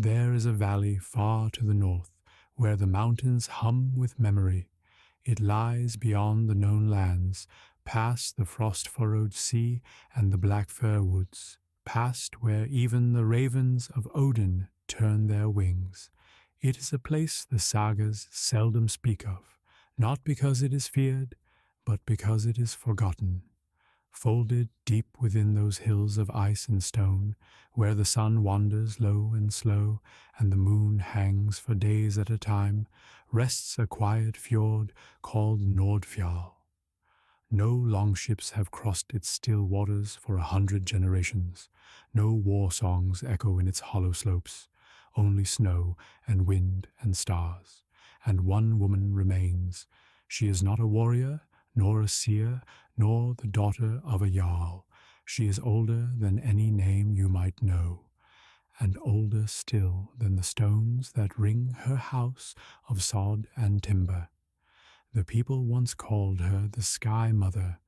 There is a valley far to the north, where the mountains hum with memory. It lies beyond the known lands, past the frost-furrowed sea and the black fir woods, past where even the ravens of Odin turn their wings. It is a place the sagas seldom speak of, not because it is feared, but because it is forgotten. Folded deep within those hills of ice and stone, where the sun wanders low and slow, and the moon hangs for days at a time, rests a quiet fjord called Norðfjall. No longships have crossed its still waters for 100 generations. No war songs echo in its hollow slopes. Only snow and wind and stars. And one woman remains. She is not a warrior, nor a seer, nor the daughter of a jarl. She is older than any name you might know, and older still than the stones that ring her house of sod and timber. The people once called her the Sky Mother,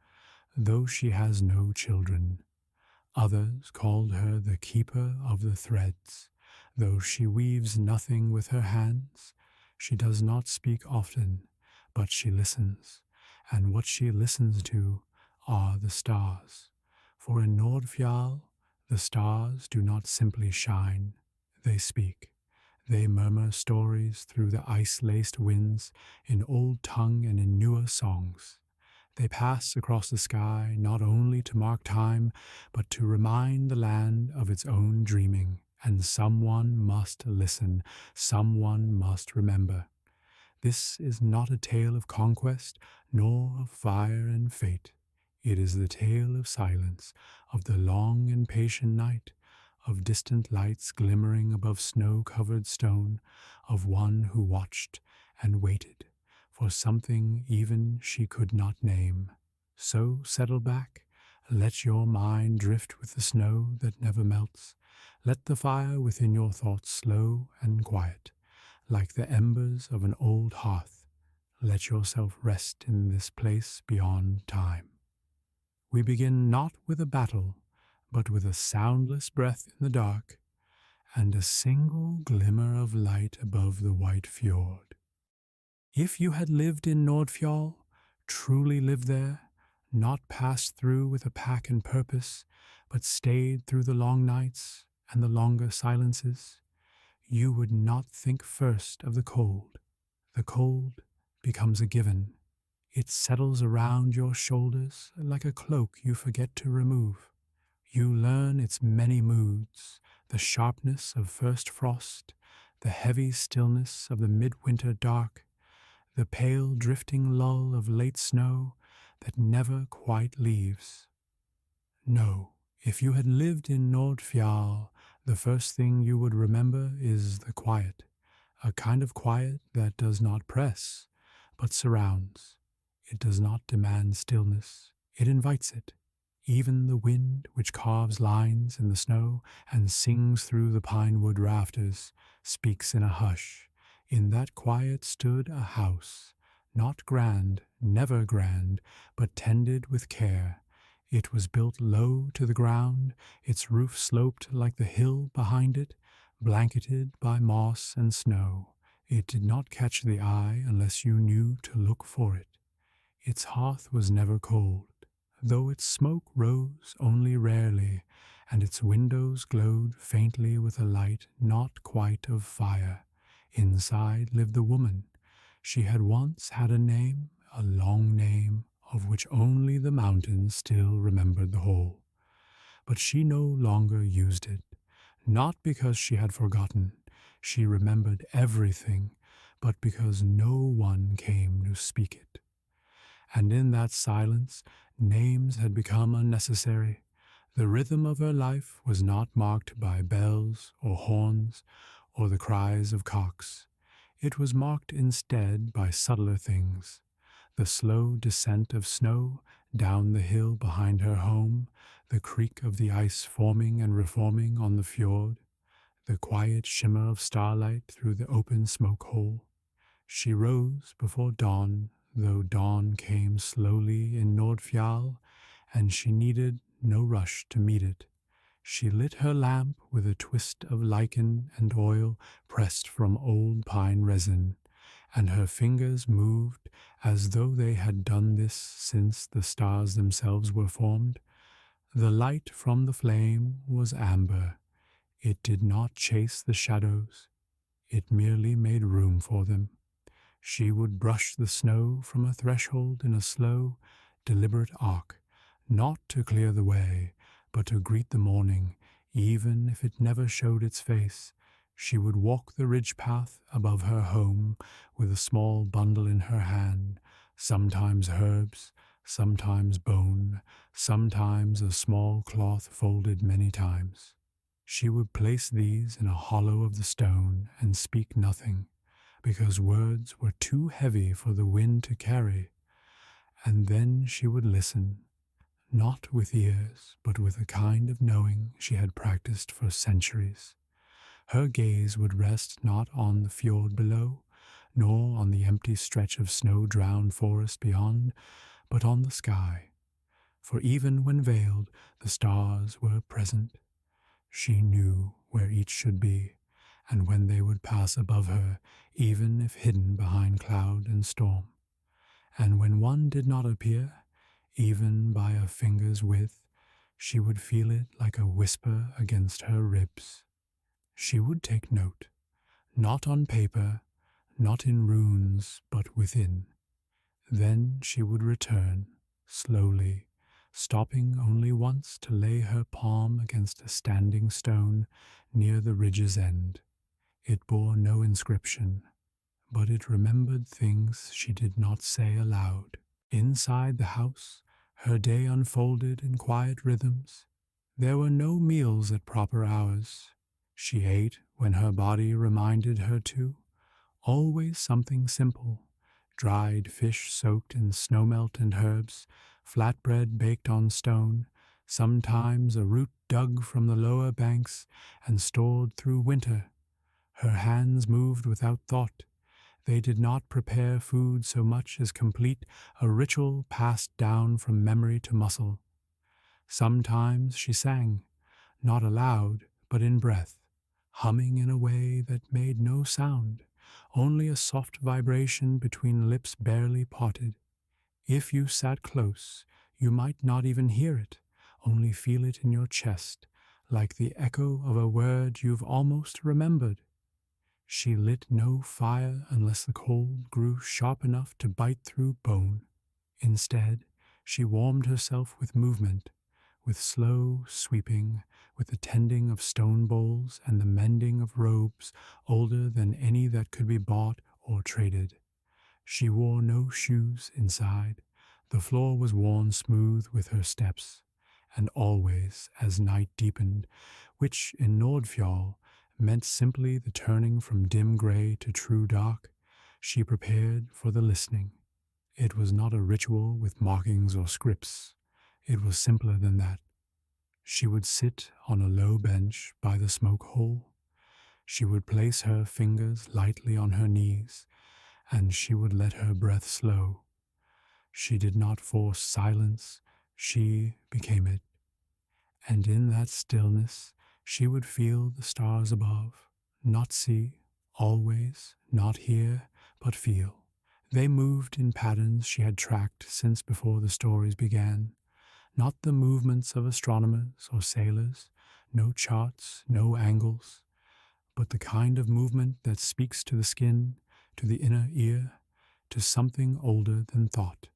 though she has no children. Others called her the Keeper of the Threads, though she weaves nothing with her hands. She does not speak often, but she listens, and what she listens to are the stars. For in Norðfjall, the stars do not simply shine, they speak. They murmur stories through the ice-laced winds in old tongue and in newer songs. They pass across the sky not only to mark time, but to remind the land of its own dreaming, and someone must listen, someone must remember. This is not a tale of conquest, nor of fire and fate. It is the tale of silence, of the long and patient night, of distant lights glimmering above snow-covered stone, of one who watched and waited for something even she could not name. So settle back, let your mind drift with the snow that never melts. Let the fire within your thoughts slow and quiet, like the embers of an old hearth. Let yourself rest in this place beyond time. We begin not with a battle, but with a soundless breath in the dark, and a single glimmer of light above the white fjord. If you had lived in Norðfjall, truly lived there, not passed through with a pack and purpose, but stayed through the long nights and the longer silences, you would not think first of the cold. The cold becomes a given. It settles around your shoulders like a cloak you forget to remove. You learn its many moods, the sharpness of first frost, the heavy stillness of the midwinter dark, the pale drifting lull of late snow that never quite leaves. No, if you had lived in Norðfjall, the first thing you would remember is the quiet, a kind of quiet that does not press, but surrounds. It does not demand stillness, it invites it. Even the wind, which carves lines in the snow and sings through the pine-wood rafters, speaks in a hush. In that quiet stood a house, not grand, never grand, but tended with care. It was built low to the ground, its roof sloped like the hill behind it, blanketed by moss and snow. It did not catch the eye unless you knew to look for it. Its hearth was never cold, though its smoke rose only rarely, and its windows glowed faintly with a light not quite of fire. Inside lived the woman. She had once had a name, a long name, of which only the mountains still remembered the whole. But she no longer used it, not because she had forgotten. She remembered everything, but because no one came to speak it. And in that silence, names had become unnecessary. The rhythm of her life was not marked by bells or horns or the cries of cocks. It was marked instead by subtler things. The slow descent of snow down the hill behind her home, the creak of the ice forming and reforming on the fjord, the quiet shimmer of starlight through the open smoke hole. She rose before dawn, though dawn came slowly in Norðfjall, and she needed no rush to meet it. She lit her lamp with a twist of lichen and oil pressed from old pine resin, and her fingers moved as though they had done this since the stars themselves were formed. The light from the flame was amber. It did not chase the shadows, it merely made room for them. She would brush the snow from a threshold in a slow, deliberate arc, not to clear the way, but to greet the morning, even if it never showed its face. She would walk the ridge path above her home with a small bundle in her hand, sometimes herbs, sometimes bone, sometimes a small cloth folded many times. She would place these in a hollow of the stone and speak nothing, because words were too heavy for the wind to carry, and then she would listen, not with ears, but with a kind of knowing she had practiced for centuries. Her gaze would rest not on the fjord below, nor on the empty stretch of snow-drowned forest beyond, but on the sky. For even when veiled, the stars were present. She knew where each should be, and when they would pass above her, even if hidden behind cloud and storm. And when one did not appear, even by a finger's width, she would feel it like a whisper against her ribs. She would take note, not on paper, not in runes, but within. Then she would return, slowly, stopping only once to lay her palm against a standing stone near the ridge's end. It bore no inscription, but it remembered things she did not say aloud. Inside the house, her day unfolded in quiet rhythms. There were no meals at proper hours. She ate when her body reminded her to, always something simple: dried fish soaked in snowmelt and herbs, flatbread baked on stone, sometimes a root dug from the lower banks and stored through winter. Her hands moved without thought. They did not prepare food so much as complete a ritual passed down from memory to muscle. Sometimes she sang, not aloud, but in breath, humming in a way that made no sound, only a soft vibration between lips barely parted. If you sat close, you might not even hear it, only feel it in your chest, like the echo of a word you've almost remembered. She lit no fire unless the cold grew sharp enough to bite through bone. Instead, she warmed herself with movement, with slow sweeping, with the tending of stone bowls and the mending of robes older than any that could be bought or traded. She wore no shoes inside. The floor was worn smooth with her steps, and always, as night deepened, which in Norðfjall meant simply the turning from dim gray to true dark, she prepared for the listening. It was not a ritual with markings or scripts. It was simpler than that. She would sit on a low bench by the smoke hole. She would place her fingers lightly on her knees, and she would let her breath slow. She did not force silence, she became it. And in that stillness, she would feel the stars above, not see, always, not hear, but feel. They moved in patterns she had tracked since before the stories began, not the movements of astronomers or sailors, no charts, no angles, but the kind of movement that speaks to the skin, to the inner ear, to something older than thought.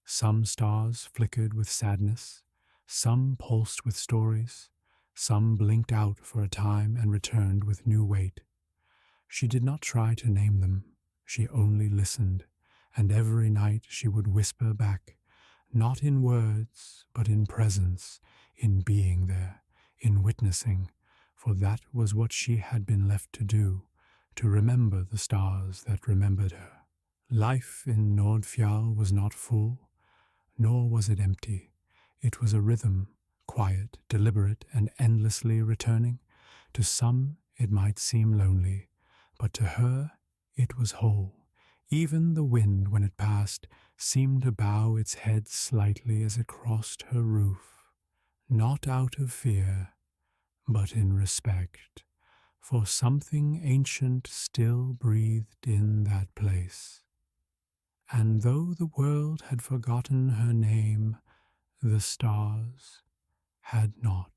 Some stars flickered with sadness, some pulsed with stories, some blinked out for a time and returned with new weight. She did not try to name them, she only listened, and every night she would whisper back, not in words, but in presence, in being there, in witnessing, for that was what she had been left to do, to remember the stars that remembered her. Life in Norðfjall was not full, nor was it empty. It was a rhythm, quiet, deliberate, and endlessly returning. To some it might seem lonely, but to her it was whole. Even the wind, when it passed, seemed to bow its head slightly as it crossed her roof. Not out of fear, but in respect, for something ancient still breathed in that place. And though the world had forgotten her name, the stars had not.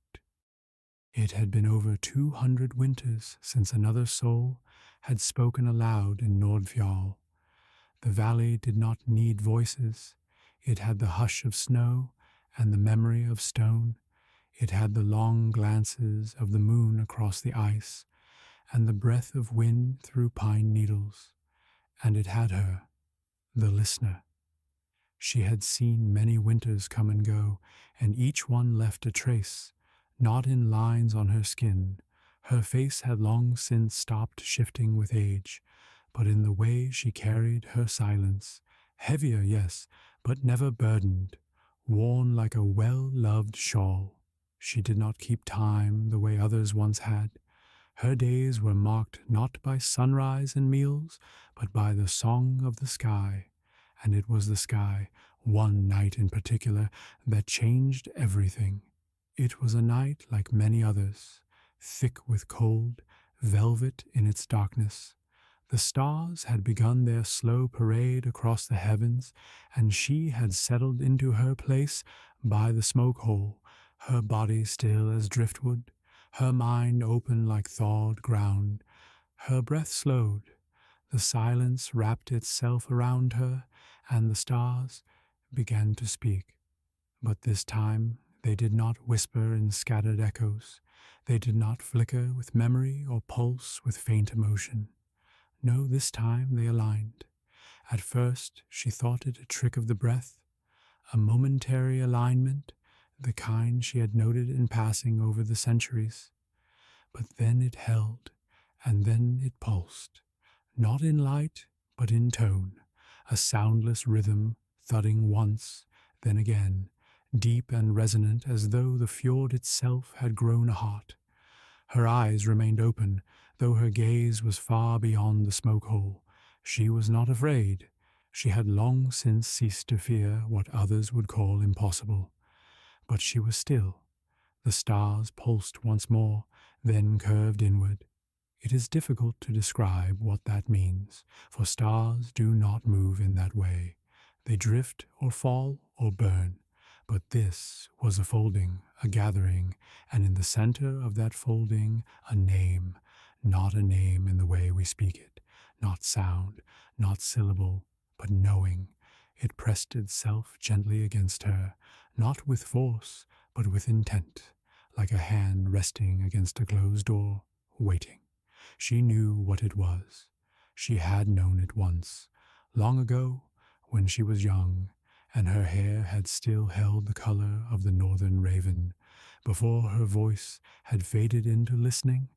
It had been over 200 winters since another soul had spoken aloud in Norðfjall. The valley did not need voices. It had the hush of snow and the memory of stone. It had the long glances of the moon across the ice and the breath of wind through pine needles. And it had her, the listener. She had seen many winters come and go, and each one left a trace, not in lines on her skin. Her face had long since stopped shifting with age, but in the way she carried her silence, heavier, yes, but never burdened, worn like a well-loved shawl. She did not keep time the way others once had. Her days were marked not by sunrise and meals, but by the song of the sky. And it was the sky, one night in particular, that changed everything. It was a night like many others, thick with cold, velvet in its darkness. The stars had begun their slow parade across the heavens, and she had settled into her place by the smoke hole, her body still as driftwood, her mind open like thawed ground. Her breath slowed, the silence wrapped itself around her, and the stars began to speak. But this time they did not whisper in scattered echoes. They did not flicker with memory or pulse with faint emotion. No, this time they aligned. At first she thought it a trick of the breath, a momentary alignment, the kind she had noted in passing over the centuries. But then it held, and then it pulsed, not in light, but in tone, a soundless rhythm thudding once, then again, deep and resonant as though the fjord itself had grown a heart. Her eyes remained open, though her gaze was far beyond the smoke hole. She was not afraid. She had long since ceased to fear what others would call impossible. But she was still. The stars pulsed once more, then curved inward. It is difficult to describe what that means, for stars do not move in that way. They drift or fall or burn. But this was a folding, a gathering, and in the center of that folding, a name, not a name in the way we speak it, not sound, not syllable, but knowing. It pressed itself gently against her, not with force, but with intent, like a hand resting against a closed door, waiting. She knew what it was. She had known it once, long ago, when she was young, and her hair had still held the color of the northern raven. Before her voice had faded into listening,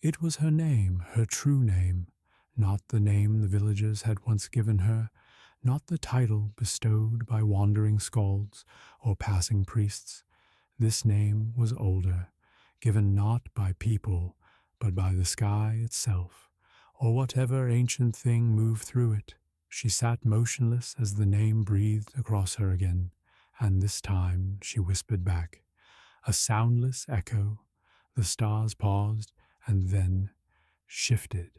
it was her name, her true name, not the name the villagers had once given her, not the title bestowed by wandering skalds or passing priests. This name was older, given not by people, but by the sky itself, or whatever ancient thing moved through it. She sat motionless as the name breathed across her again, and this time she whispered back. A soundless echo. The stars paused, and then shifted.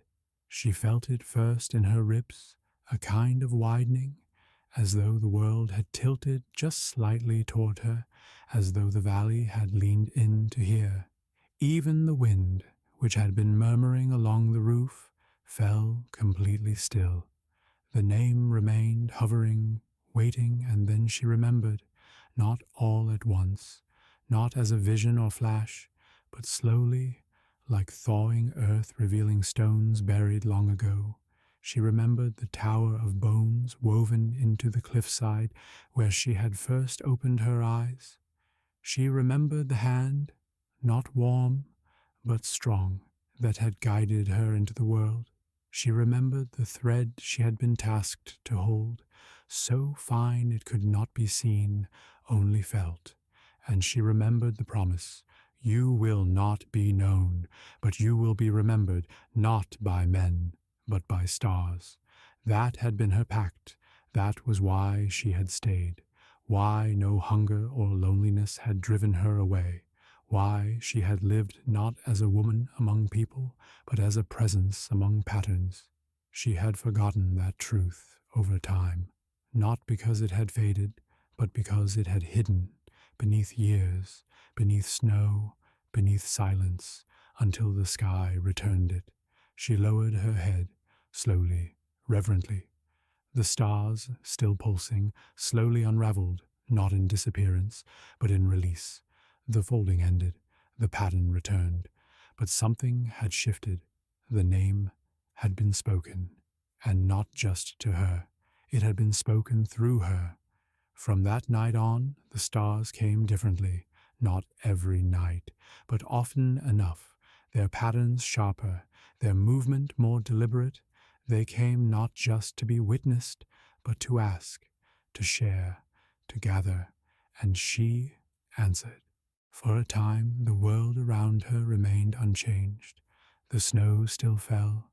She felt it first in her ribs, a kind of widening, as though the world had tilted just slightly toward her, as though the valley had leaned in to hear. Even the wind, which had been murmuring along the roof, fell completely still. The name remained hovering, waiting, and then she remembered, not all at once, not as a vision or flash, but slowly, like thawing earth revealing stones buried long ago. She remembered the tower of bones woven into the cliffside where she had first opened her eyes. She remembered the hand, not warm, but strong, that had guided her into the world. She remembered the thread she had been tasked to hold, so fine it could not be seen, only felt. And she remembered the promise, "You will not be known, but you will be remembered, not by men, but by stars." That had been her pact. That was why she had stayed, why no hunger or loneliness had driven her away, why she had lived not as a woman among people, but as a presence among patterns. She had forgotten that truth over time, not because it had faded, but because it had hidden beneath years, beneath snow, beneath silence, until the sky returned it. She lowered her head, slowly, reverently. The stars, still pulsing, slowly unraveled, not in disappearance, but in release. The folding ended, the pattern returned, but something had shifted. The name had been spoken, and not just to her. It had been spoken through her. From that night on, the stars came differently, not every night, but often enough, their patterns sharper, their movement more deliberate. They came not just to be witnessed, but to ask, to share, to gather, and she answered. For a time, the world around her remained unchanged. The snow still fell.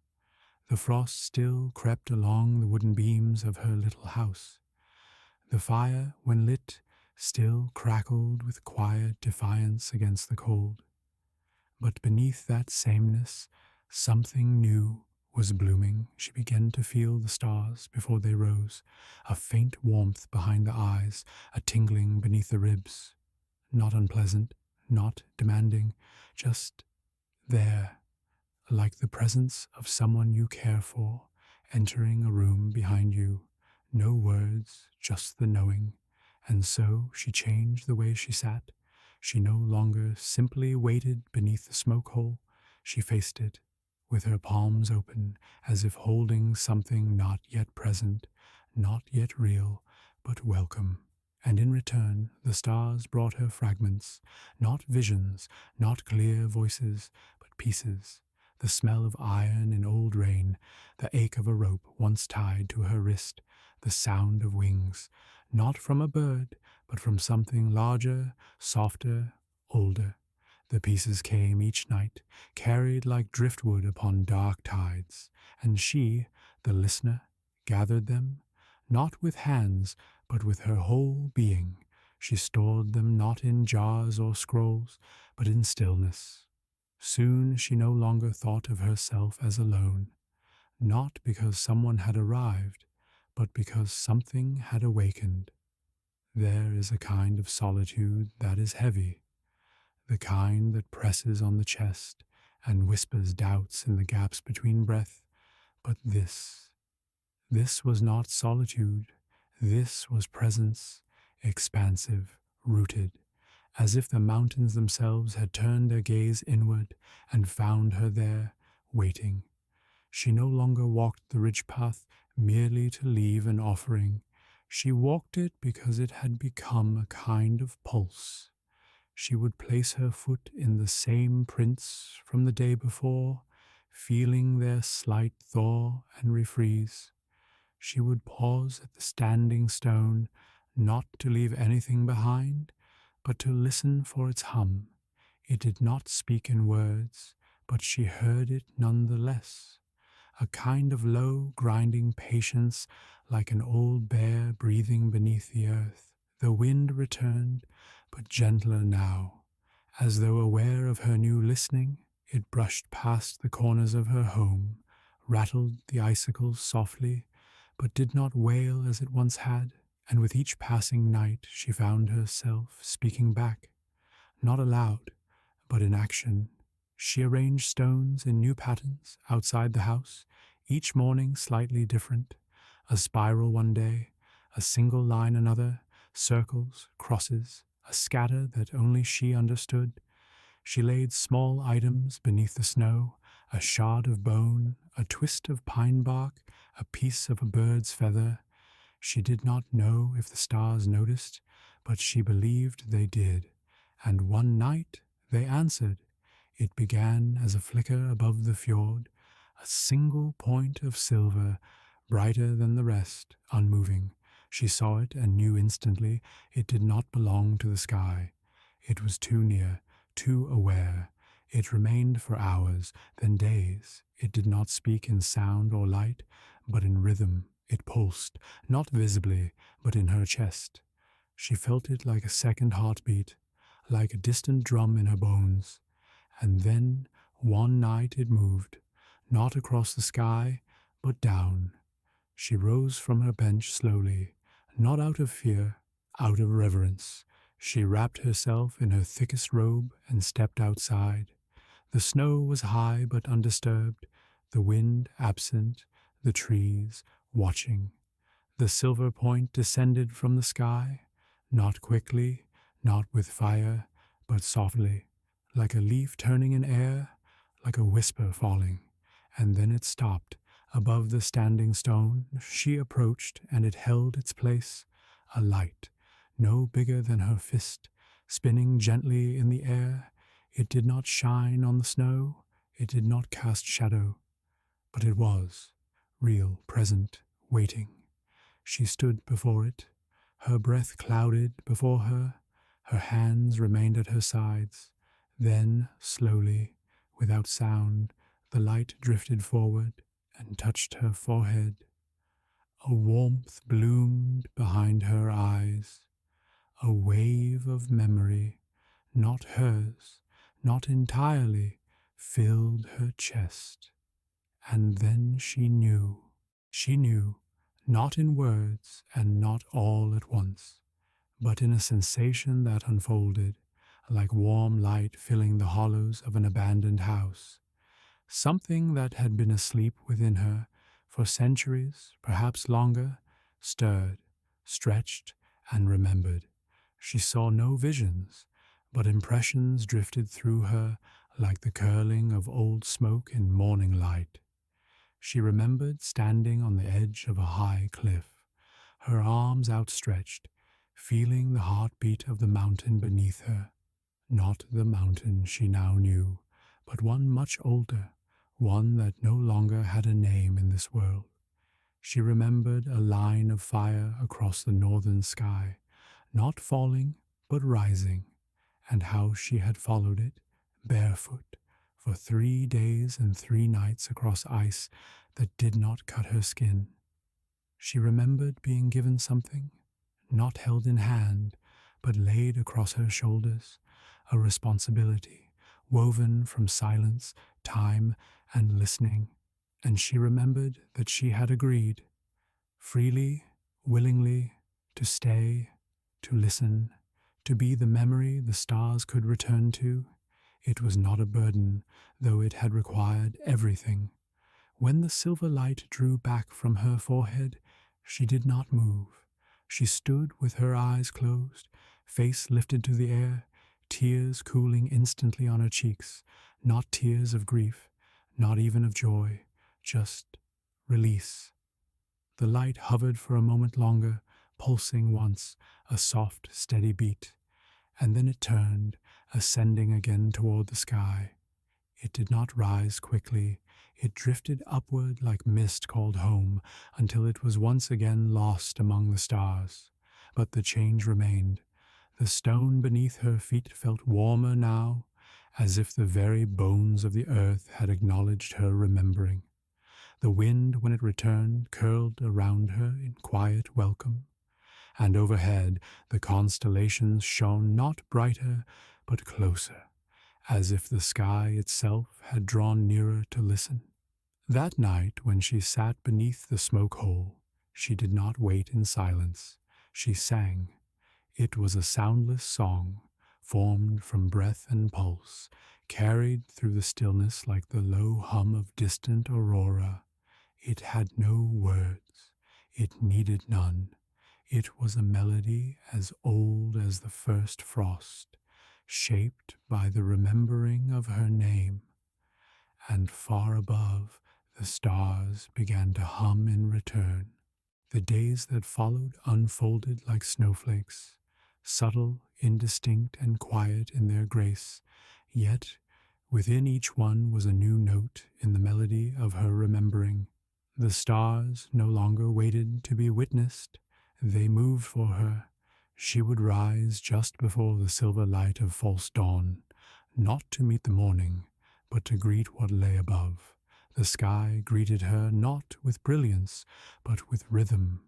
The frost still crept along the wooden beams of her little house. The fire, when lit, still crackled with quiet defiance against the cold. But beneath that sameness, something new was blooming. She began to feel the stars before they rose, a faint warmth behind the eyes, a tingling beneath the ribs. Not unpleasant, not demanding, just there, like the presence of someone you care for, entering a room behind you. No words, just the knowing. And so she changed the way she sat. She no longer simply waited beneath the smoke hole. She faced it, with her palms open, as if holding something not yet present, not yet real, but welcome. And in return, the stars brought her fragments, not visions, not clear voices, but pieces. The smell of iron in old rain, the ache of a rope once tied to her wrist, the sound of wings, not from a bird, but from something larger, softer, older. The pieces came each night, carried like driftwood upon dark tides, and she, the listener, gathered them, not with hands, but with her whole being. She stored them not in jars or scrolls, but in stillness. Soon she no longer thought of herself as alone, not because someone had arrived, but because something had awakened. There is a kind of solitude that is heavy, the kind that presses on the chest and whispers doubts in the gaps between breath. But this was not solitude. This was presence, expansive, rooted, as if the mountains themselves had turned their gaze inward and found her there, waiting. She no longer walked the ridge path merely to leave an offering. She walked it because it had become a kind of pulse. She would place her foot in the same prints from the day before, feeling their slight thaw and refreeze. She would pause at the standing stone, not to leave anything behind, but to listen for its hum. It did not speak in words, but she heard it none the less. A kind of low, grinding patience, like an old bear breathing beneath the earth. The wind returned, but gentler now. As though aware of her new listening, it brushed past the corners of her home, rattled the icicles softly, but did not wail as it once had, and with each passing night she found herself speaking back, not aloud, but in action. She arranged stones in new patterns outside the house, each morning slightly different, a spiral one day, a single line another, circles, crosses, a scatter that only she understood. She laid small items beneath the snow, a shard of bone, a twist of pine bark, a piece of a bird's feather. She did not know if the stars noticed, but she believed they did. And one night they answered. It began as a flicker above the fjord, a single point of silver, brighter than the rest, unmoving. She saw it and knew instantly it did not belong to the sky. It was too near, too aware. It remained for hours, then days. It did not speak in sound or light, but in rhythm. It pulsed, not visibly, but in her chest. She felt it like a second heartbeat, like a distant drum in her bones. And then, one night it moved, not across the sky, but down. She rose from her bench slowly, not out of fear, out of reverence. She wrapped herself in her thickest robe and stepped outside. The snow was high but undisturbed, the wind absent, the trees watching. The silver point descended from the sky, not quickly, not with fire, but softly, like a leaf turning in air, like a whisper falling. And then it stopped. Above the standing stone, she approached, and it held its place, a light, no bigger than her fist, spinning gently in the air. It did not shine on the snow, it did not cast shadow, but it was, real, present, waiting. She stood before it, her breath clouded before her hands remained at her sides. Then, slowly, without sound, the light drifted forward and touched her forehead. A warmth bloomed behind her eyes, a wave of memory, not hers, not entirely, filled her chest. And then she knew. She knew, not in words and not all at once, but in a sensation that unfolded, like warm light filling the hollows of an abandoned house. Something that had been asleep within her for centuries, perhaps longer, stirred, stretched, and remembered. She saw no visions, but impressions drifted through her like the curling of old smoke in morning light. She remembered standing on the edge of a high cliff, her arms outstretched, feeling the heartbeat of the mountain beneath her. Not the mountain she now knew, but one much older, one that no longer had a name in this world. She remembered a line of fire across the northern sky, not falling, but rising, and how she had followed it, barefoot, for 3 days and 3 nights across ice that did not cut her skin. She remembered being given something, not held in hand, but laid across her shoulders, a responsibility, woven from silence, time, and listening. And she remembered that she had agreed, freely, willingly, to stay, to listen, to be the memory the stars could return to. It was not a burden, though it had required everything. When the silver light drew back from her forehead, she did not move. She stood with her eyes closed, face lifted to the air, tears cooling instantly on her cheeks, not tears of grief, not even of joy, just release. The light hovered for a moment longer, pulsing once, a soft, steady beat, and then it turned, ascending again toward the sky. It did not rise quickly. It drifted upward like mist called home until it was once again lost among the stars. But the change remained. The stone beneath her feet felt warmer now, as if the very bones of the earth had acknowledged her remembering. The wind, when it returned, curled around her in quiet welcome. And overhead, the constellations shone not brighter, but closer, as if the sky itself had drawn nearer to listen. That night, when she sat beneath the smoke hole, she did not wait in silence. She sang. It was a soundless song, formed from breath and pulse, carried through the stillness like the low hum of distant aurora. It had no words. It needed none. It was a melody as old as the first frost, shaped by the remembering of her name. And far above, the stars began to hum in return. The days that followed unfolded like snowflakes, subtle, indistinct, and quiet in their grace, yet within each one was a new note in the melody of her remembering. The stars no longer waited to be witnessed, they moved for her. She would rise just before the silver light of false dawn, not to meet the morning, but to greet what lay above. The sky greeted her not with brilliance, but with rhythm.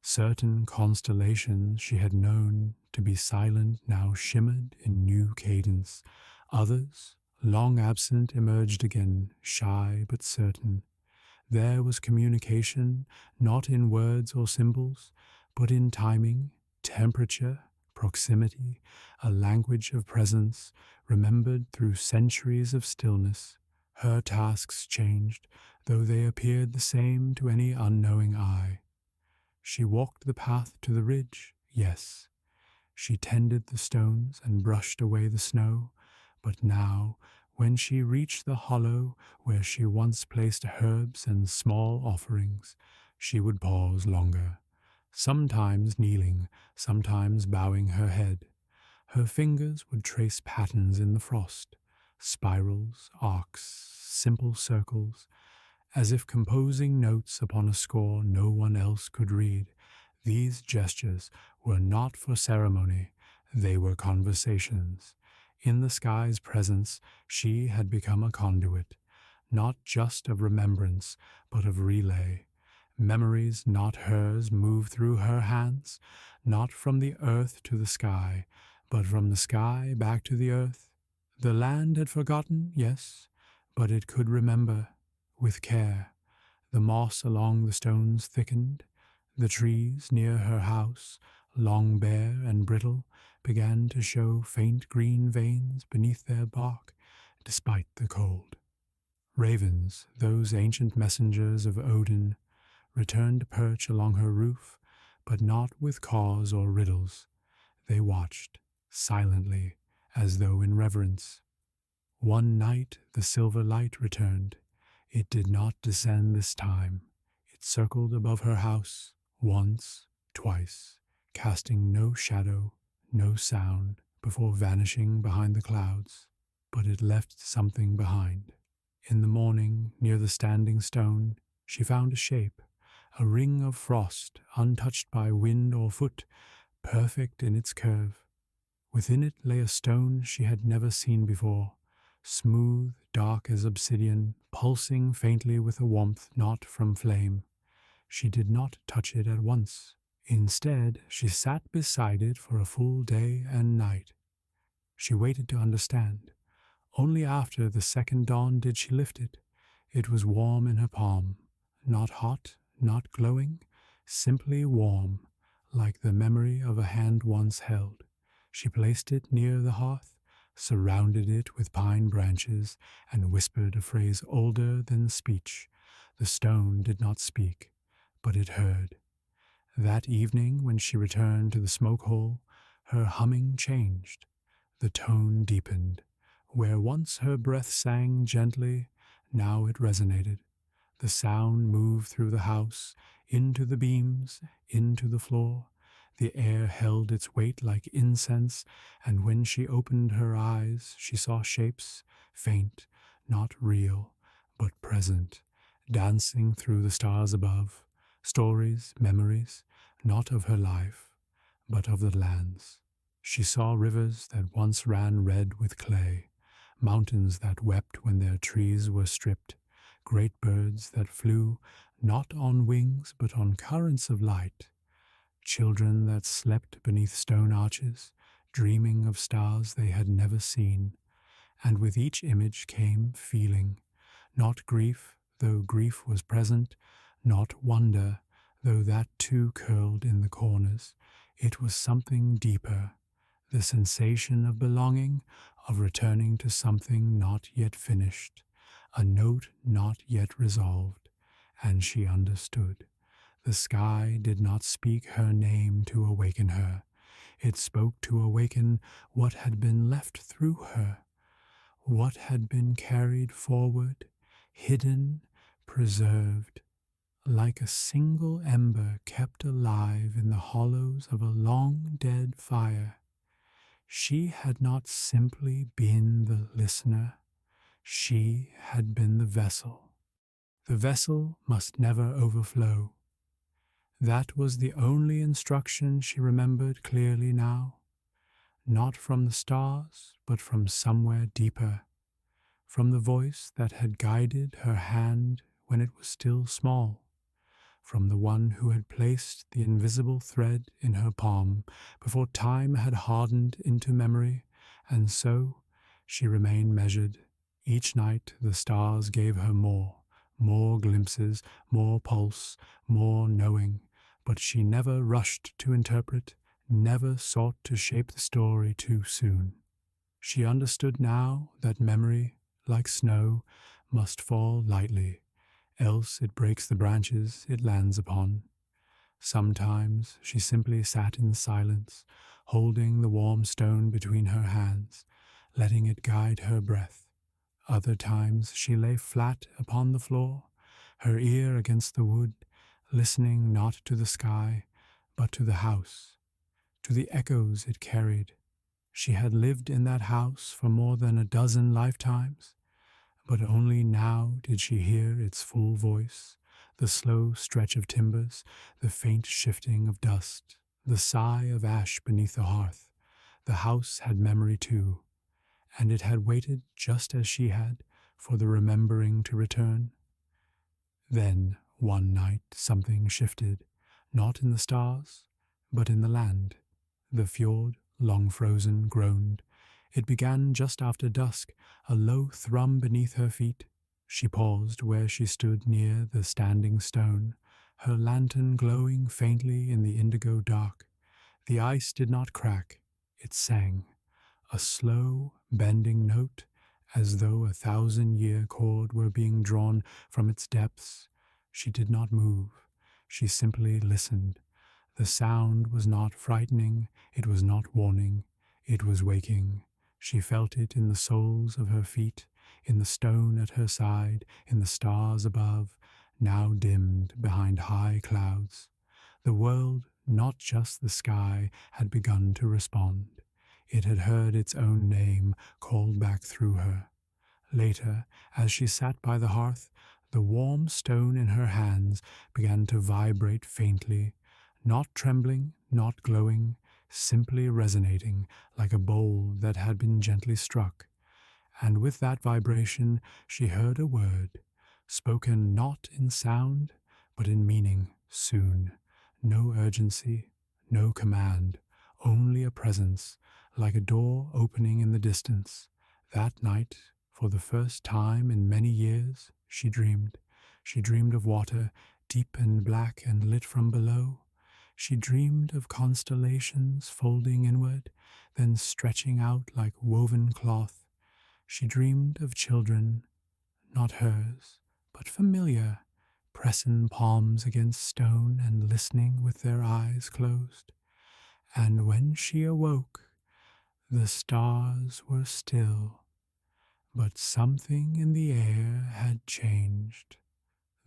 Certain constellations she had known to be silent now shimmered in new cadence. Others, long absent, emerged again, shy but certain. There was communication, not in words or symbols, but in timing, temperature, proximity, a language of presence, remembered through centuries of stillness. Her tasks changed, though they appeared the same to any unknowing eye. She walked the path to the ridge, yes. She tended the stones and brushed away the snow, but now, when she reached the hollow where she once placed herbs and small offerings, she would pause longer, sometimes kneeling, sometimes bowing her head. Her fingers would trace patterns in the frost, spirals, arcs, simple circles, as if composing notes upon a score no one else could read. These gestures were not for ceremony, they were conversations. In the sky's presence, she had become a conduit, not just of remembrance, but of relay. Memories not hers moved through her hands, not from the earth to the sky, but from the sky back to the earth. The land had forgotten, yes, but it could remember. With care, the moss along the stones thickened. The trees near her house, long bare and brittle, began to show faint green veins beneath their bark, despite the cold. Ravens, those ancient messengers of Odin, returned to perch along her roof, but not with cause or riddles. They watched, silently, as though in reverence. One night the silver light returned. It did not descend this time. It circled above her house, once, twice, casting no shadow, no sound, before vanishing behind the clouds. But it left something behind. In the morning, near the standing stone, she found a shape, a ring of frost, untouched by wind or foot, perfect in its curve. Within it lay a stone she had never seen before, smooth, dark as obsidian, pulsing faintly with a warmth not from flame. She did not touch it at once. Instead, she sat beside it for a full day and night. She waited to understand. Only after the second dawn did she lift it. It was warm in her palm, not hot, not glowing, simply warm, like the memory of a hand once held. She placed it near the hearth, surrounded it with pine branches, and whispered a phrase older than speech. The stone did not speak, but it heard. That evening, when she returned to the smoke hole, her humming changed. The tone deepened. Where once her breath sang gently, now it resonated. The sound moved through the house, into the beams, into the floor. The air held its weight like incense, and when she opened her eyes, she saw shapes, faint, not real, but present, dancing through the stars above. Stories, memories, not of her life, but of the lands. She saw rivers that once ran red with clay, mountains that wept when their trees were stripped, great birds that flew not on wings but on currents of light, children that slept beneath stone arches, dreaming of stars they had never seen. And with each image came feeling, not grief, though grief was present, not wonder, though that too curled in the corners. It was something deeper, the sensation of belonging, of returning to something not yet finished, a note not yet resolved, and she understood. The sky did not speak her name to awaken her. It spoke to awaken what had been left through her, what had been carried forward, hidden, preserved, like a single ember kept alive in the hollows of a long dead fire. She had not simply been the listener, she had been the vessel. The vessel must never overflow. That was the only instruction she remembered clearly now, not from the stars, but from somewhere deeper, from the voice that had guided her hand when it was still small, from the one who had placed the invisible thread in her palm before time had hardened into memory, and so she remained measured. Each night the stars gave her more glimpses, more pulse, more knowing, but she never rushed to interpret, never sought to shape the story too soon. She understood now that memory, like snow, must fall lightly, else it breaks the branches it lands upon. Sometimes she simply sat in silence, holding the warm stone between her hands, letting it guide her breath. Other times she lay flat upon the floor, her ear against the wood, listening not to the sky, but to the house, to the echoes it carried. She had lived in that house for more than a dozen lifetimes, but only now did she hear its full voice, the slow stretch of timbers, the faint shifting of dust, the sigh of ash beneath the hearth. The house had memory too, and it had waited just as she had for the remembering to return. Then, one night, something shifted, not in the stars, but in the land. The fjord, long frozen, groaned. It began just after dusk, a low thrum beneath her feet. She paused where she stood near the standing stone, her lantern glowing faintly in the indigo dark. The ice did not crack, it sang, a slow, bending note, as though 1,000-year chord were being drawn from its depths. She did not move. She simply listened. The sound was not frightening, it was not warning, it was waking. She felt it in the soles of her feet, in the stone at her side, in the stars above, now dimmed behind high clouds. The world, not just the sky, had begun to respond. It had heard its own name called back through her. Later, as she sat by the hearth, the warm stone in her hands began to vibrate faintly, not trembling, not glowing, simply resonating like a bowl that had been gently struck. And with that vibration she heard a word, spoken not in sound, but in meaning, soon. No urgency, no command, only a presence, like a door opening in the distance. That night, for the first time in many years, she dreamed. She dreamed of water, deep and black and lit from below. She dreamed of constellations folding inward, then stretching out like woven cloth. She dreamed of children, not hers, but familiar, pressing palms against stone and listening with their eyes closed. And when she awoke, the stars were still, but something in the air had changed.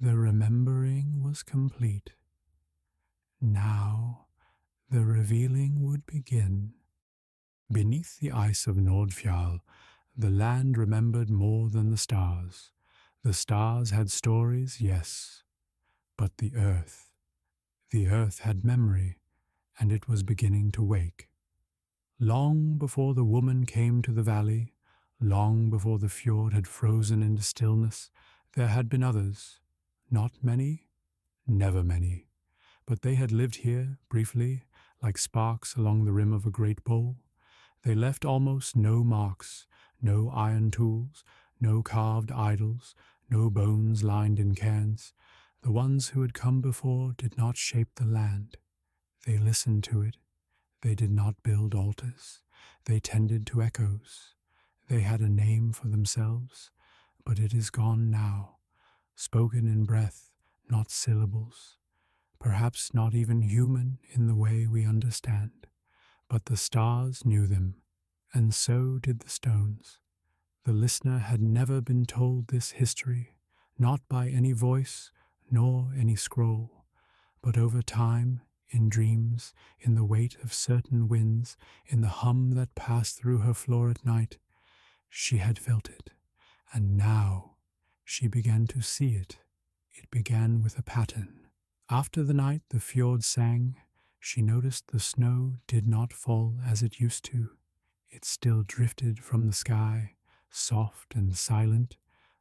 The remembering was complete. Now the revealing would begin. Beneath the ice of Norðfjall, the land remembered more than the stars. The stars had stories, yes, but the earth had memory, and it was beginning to wake. Long before the woman came to the valley, long before the fjord had frozen into stillness, there had been others. Not many, never many, but they had lived here, briefly, like sparks along the rim of a great bowl. They left almost no marks, no iron tools, no carved idols, no bones lined in cairns. The ones who had come before did not shape the land. They listened to it. They did not build altars. They tended to echoes. They had a name for themselves, but it is gone now, spoken in breath, not syllables. Perhaps not even human in the way we understand. But the stars knew them, and so did the stones. The listener had never been told this history, not by any voice nor any scroll, but over time, in dreams, in the weight of certain winds, in the hum that passed through her floor at night, she had felt it, and now she began to see it. It began with a pattern. After the night the fjord sang, she noticed the snow did not fall as it used to. It still drifted from the sky, soft and silent,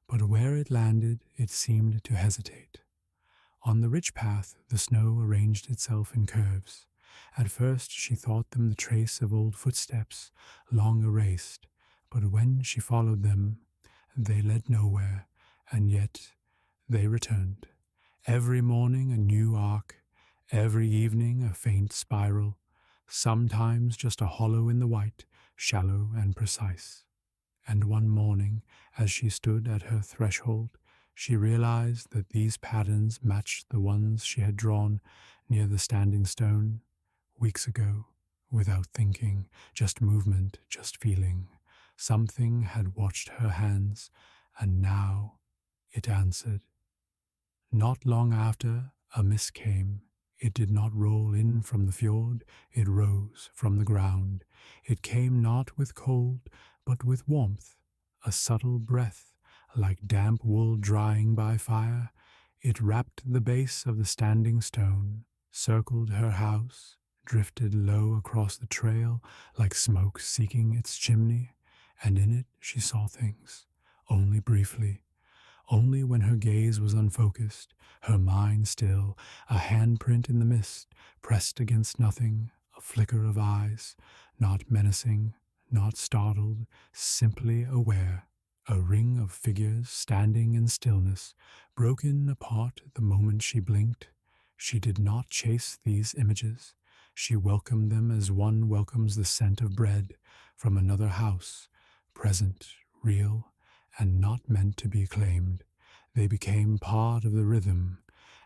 but where it landed it seemed to hesitate. On the ridge path, the snow arranged itself in curves. At first she thought them the trace of old footsteps, long erased, but when she followed them, they led nowhere, and yet they returned. Every morning a new arc, every evening a faint spiral, sometimes just a hollow in the white, shallow and precise. And one morning, as she stood at her threshold, she realized that these patterns matched the ones she had drawn near the standing stone weeks ago, without thinking, just movement, just feeling. Something had watched her hands, and now it answered. Not long after, a mist came. It did not roll in from the fjord, it rose from the ground. It came not with cold, but with warmth, a subtle breath, like damp wool drying by fire. It wrapped the base of the standing stone, circled her house, drifted low across the trail like smoke seeking its chimney, and in it she saw things, only briefly. Only when her gaze was unfocused, her mind still, a handprint in the mist, pressed against nothing, a flicker of eyes, not menacing, not startled, simply aware. A ring of figures standing in stillness, broken apart the moment she blinked. She did not chase these images. She welcomed them as one welcomes the scent of bread from another house, present, real, and not meant to be claimed. They became part of the rhythm,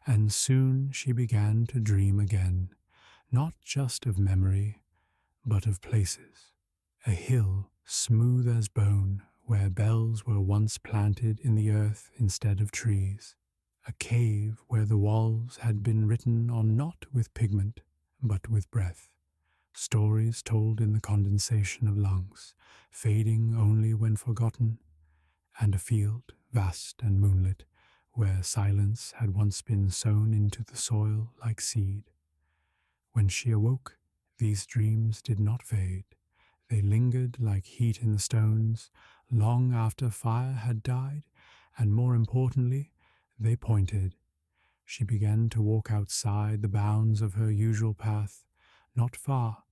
and soon she began to dream again, not just of memory, but of places. A hill, smooth as bone, where bells were once planted in the earth instead of trees. A cave where the walls had been written on not with pigment, but with breath. Stories told in the condensation of lungs, fading only when forgotten, and a field, vast and moonlit, where silence had once been sown into the soil like seed. When she awoke, these dreams did not fade. They lingered like heat in the stones, long after fire had died, and more importantly, they pointed. She began to walk outside the bounds of her usual path, not far,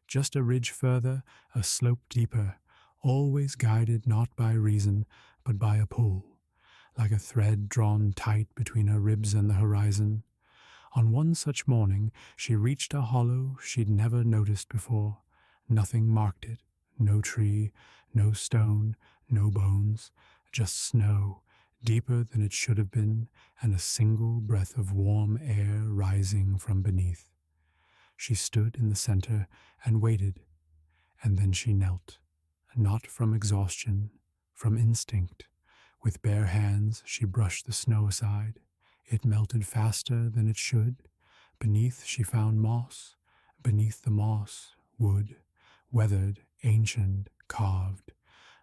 just a ridge further, a slope deeper, always guided not by reason, but by a pull, like a thread drawn tight between her ribs and the horizon. On one such morning, she reached a hollow she'd never noticed before. Nothing marked it, no tree, no stone, no bones, just snow, deeper than it should have been, and a single breath of warm air rising from beneath. She stood in the center and waited, and then she knelt, not from exhaustion, from instinct. With bare hands she brushed the snow aside. It melted faster than it should. Beneath she found moss. Beneath the moss, wood, weathered, ancient, carved.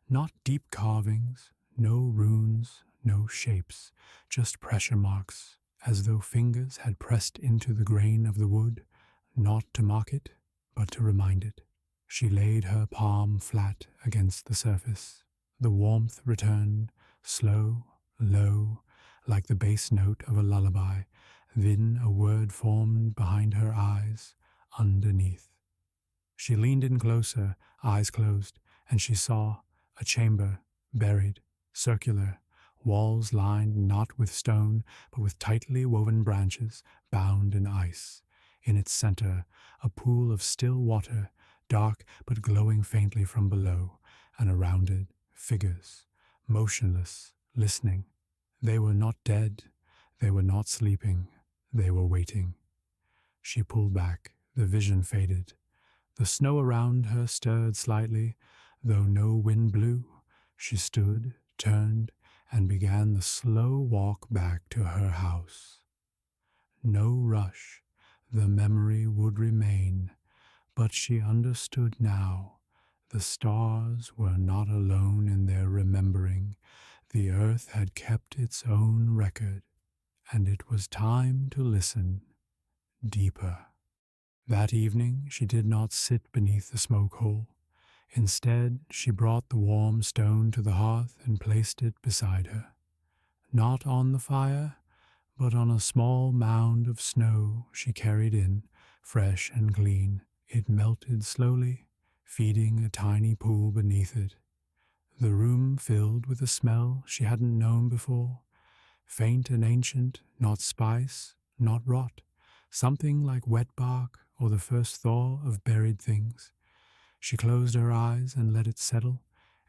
Not deep carvings, no runes, no shapes, just pressure marks, as though fingers had pressed into the grain of the wood, not to mock it, but to remind it. She laid her palm flat against the surface. The warmth returned, slow, low, like the bass note of a lullaby. Then a word formed behind her eyes, underneath. She leaned in closer, eyes closed, and she saw a chamber, buried, circular, walls lined not with stone, but with tightly woven branches, bound in ice. In its center, a pool of still water, dark but glowing faintly from below, and around it, figures, motionless, listening. They were not dead, they were not sleeping, they were waiting. She pulled back, the vision faded. The snow around her stirred slightly, though no wind blew. She stood, turned, and began the slow walk back to her house. No rush, the memory would remain, but she understood now. The stars were not alone in their remembering. The earth had kept its own record, and it was time to listen deeper. That evening she did not sit beneath the smoke hole. Instead, she brought the warm stone to the hearth and placed it beside her. Not on the fire, but on a small mound of snow she carried in, fresh and clean. It melted slowly, feeding a tiny pool beneath it. The room filled with a smell she hadn't known before, faint and ancient, not spice, not rot, something like wet bark or the first thaw of buried things. She closed her eyes and let it settle,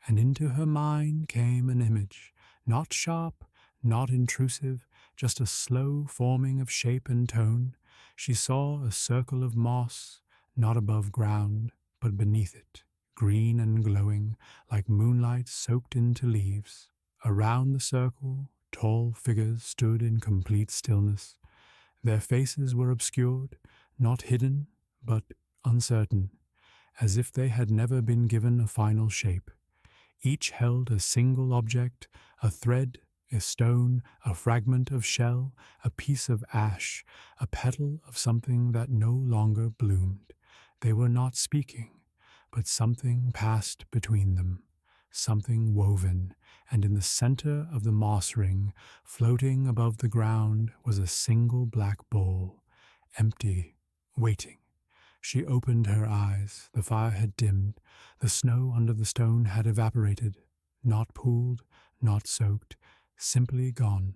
and into her mind came an image, not sharp, not intrusive, just a slow forming of shape and tone. She saw a circle of moss, not above ground, but beneath it, green and glowing, like moonlight soaked into leaves. Around the circle, tall figures stood in complete stillness. Their faces were obscured, not hidden, but uncertain, as if they had never been given a final shape. Each held a single object, a thread, a stone, a fragment of shell, a piece of ash, a petal of something that no longer bloomed. They were not speaking, but something passed between them, something woven, and in the center of the moss ring, floating above the ground, was a single black bowl, empty, waiting. She opened her eyes. The fire had dimmed. The snow under the stone had evaporated, not pooled, not soaked, simply gone.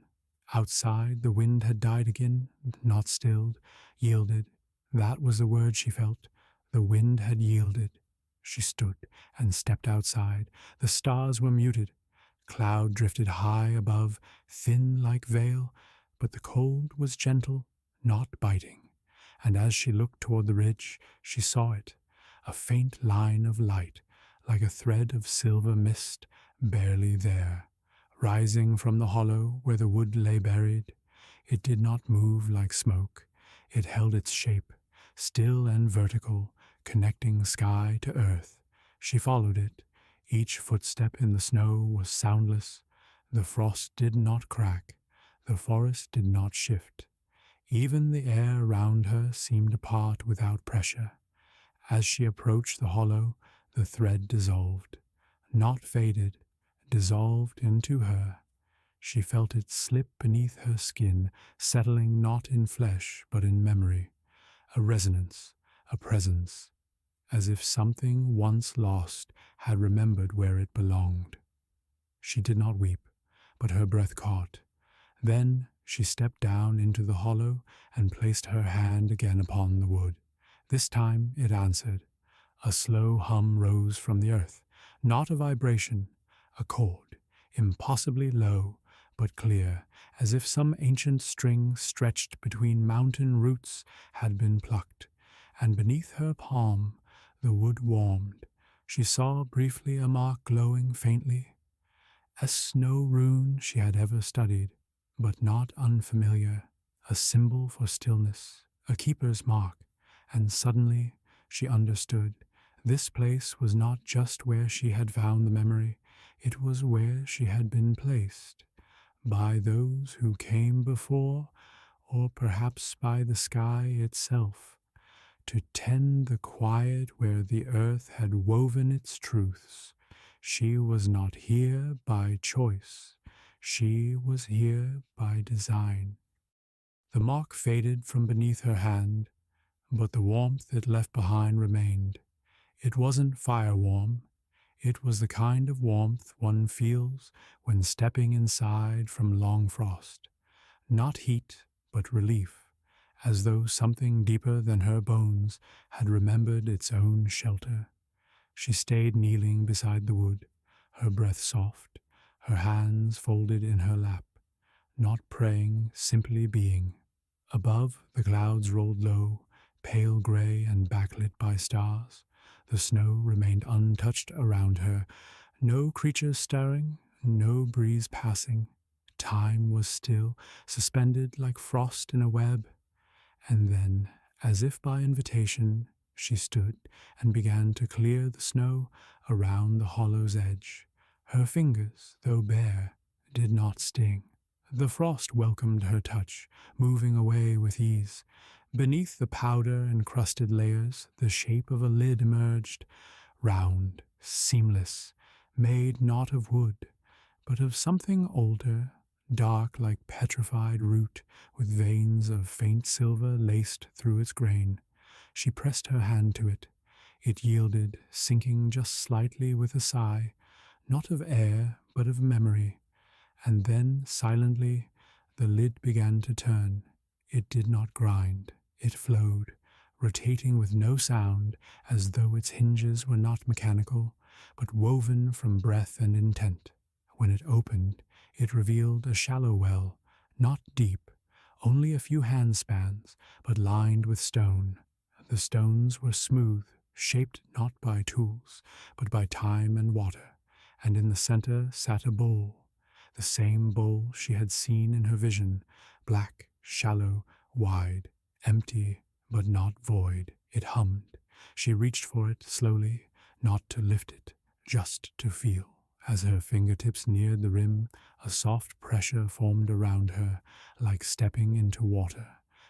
Outside, the wind had died again, not stilled, yielded. That was the word she felt. The wind had yielded. She stood and stepped outside. The stars were muted. Cloud drifted high above, thin like veil, but the cold was gentle, not biting. And as she looked toward the ridge, she saw it, a faint line of light, like a thread of silver mist, barely there, rising from the hollow where the wood lay buried. It did not move like smoke. It held its shape, still and vertical, connecting sky to earth. She followed it. Each footstep in the snow was soundless. The frost did not crack. The forest did not shift. Even the air around her seemed to part without pressure. As she approached the hollow, the thread dissolved. Not faded, dissolved into her. She felt it slip beneath her skin, settling not in flesh but in memory. A resonance, a presence, as if something once lost had remembered where it belonged. She did not weep, but her breath caught. Then she stepped down into the hollow and placed her hand again upon the wood. This time it answered. A slow hum rose from the earth, not a vibration, a chord, impossibly low but clear, as if some ancient string stretched between mountain roots had been plucked, and beneath her palm the wood warmed. She saw briefly a mark glowing faintly, a snow rune she had ever studied, but not unfamiliar, a symbol for stillness, a keeper's mark, and suddenly she understood. This place was not just where she had found the memory, it was where she had been placed, by those who came before, or perhaps by the sky itself, to tend the quiet where the earth had woven its truths. She was not here by choice. She was here by design. The mark faded from beneath her hand, but the warmth it left behind remained. It wasn't fire warm. It was the kind of warmth one feels when stepping inside from long frost. Not heat, but relief, as though something deeper than her bones had remembered its own shelter. She stayed kneeling beside the wood, her breath soft, her hands folded in her lap, not praying, simply being. Above, the clouds rolled low, pale gray and backlit by stars. The snow remained untouched around her, no creature stirring, no breeze passing. Time was still, suspended like frost in a web. And then, as if by invitation, she stood and began to clear the snow around the hollow's edge. Her fingers, though bare, did not sting. The frost welcomed her touch, moving away with ease. Beneath the powder-encrusted layers, the shape of a lid emerged, round, seamless, made not of wood, but of something older, dark like petrified root, with veins of faint silver laced through its grain. She pressed her hand to it. It yielded, sinking just slightly with a sigh, not of air, but of memory. And then, silently, the lid began to turn. It did not grind. It flowed, rotating with no sound, as though its hinges were not mechanical, but woven from breath and intent. When it opened, it revealed a shallow well, not deep, only a few handspans, but lined with stone. The stones were smooth, shaped not by tools, but by time and water, and in the center sat a bowl, the same bowl she had seen in her vision, black, shallow, wide, empty, but not void. It hummed. She reached for it slowly, not to lift it, just to feel. As her fingertips neared the rim, a soft pressure formed around her, like stepping into water.